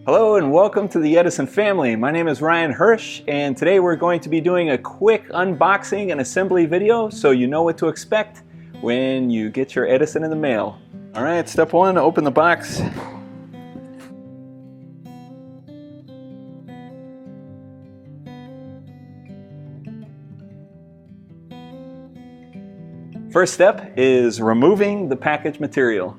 Hello and welcome to the Edison family. My name is Ryan Hirsch and today we're going to be doing a quick unboxing and assembly video so you know what to expect when you get your Edison in the mail. Alright, step one, open the box. First step is removing the package material.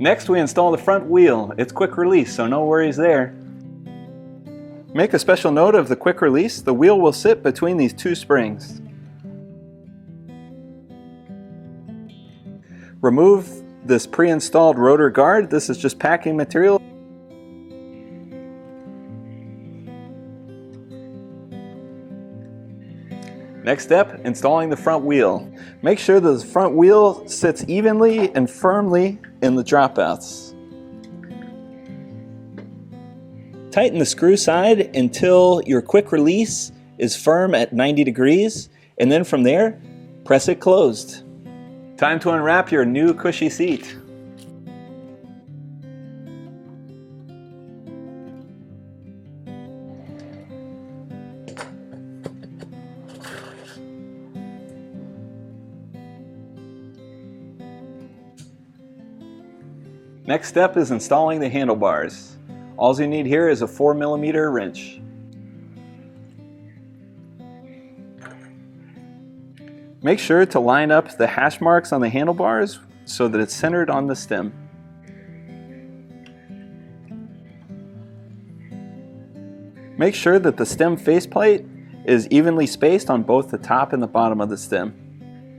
Next, we install the front wheel. It's quick release, so no worries there. Make a special note of the quick release. The wheel will sit between these two springs. Remove this pre-installed rotor guard. This is just packing material. Next step, installing the front wheel. Make sure the front wheel sits evenly and firmly in the dropouts. Tighten the screw side until your quick release is firm at 90 degrees, and then from there, press it closed. Time to unwrap your new cushy seat. Next step is installing the handlebars. All you need here is a 4mm wrench. Make sure to line up the hash marks on the handlebars so that it's centered on the stem. Make sure that the stem faceplate is evenly spaced on both the top and the bottom of the stem.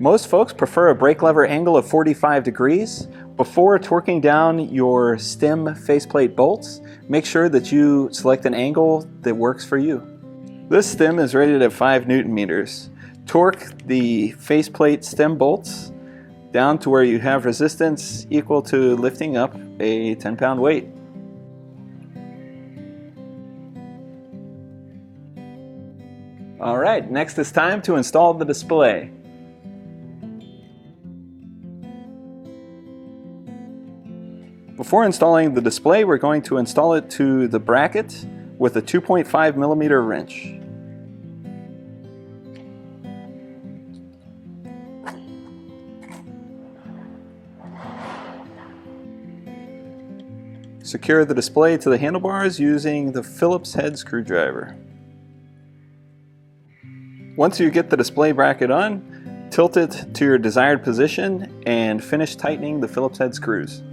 Most folks prefer a brake lever angle of 45 degrees. Before torquing down your stem faceplate bolts, make sure that you select an angle that works for you. This stem is rated at 5 Newton meters. Torque the faceplate stem bolts down to where you have resistance equal to lifting up a 10-pound weight. Alright, next it's time to install the display. Before installing the display, we're going to install it to the bracket with a 2.5mm wrench. Secure the display to the handlebars using the Phillips head screwdriver. Once you get the display bracket on, tilt it to your desired position and finish tightening the Phillips head screws.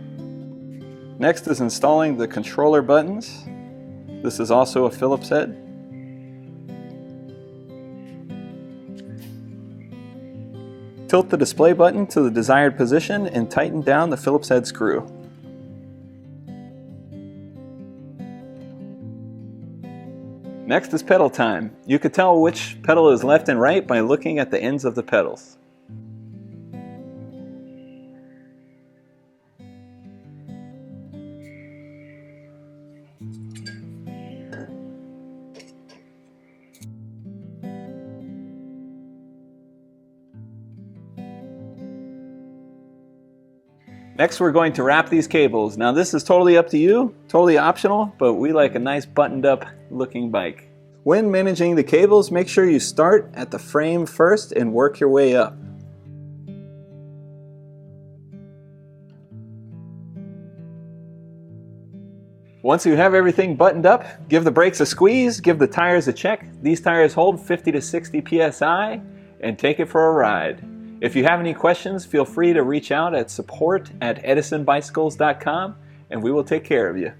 Next is installing the controller buttons. This is also a Phillips head. Tilt the display button to the desired position and tighten down the Phillips head screw. Next is pedal time. You can tell which pedal is left and right by looking at the ends of the pedals. Next, we're going to wrap these cables. Now this is totally up to you, totally optional, but we like a nice buttoned up looking bike. When managing the cables, make sure you start at the frame first and work your way up. Once you have everything buttoned up, give the brakes a squeeze, give the tires a check. These tires hold 50 to 60 psi and take it for a ride. If you have any questions, feel free to reach out at support@edisonbicycles.com and we will take care of you.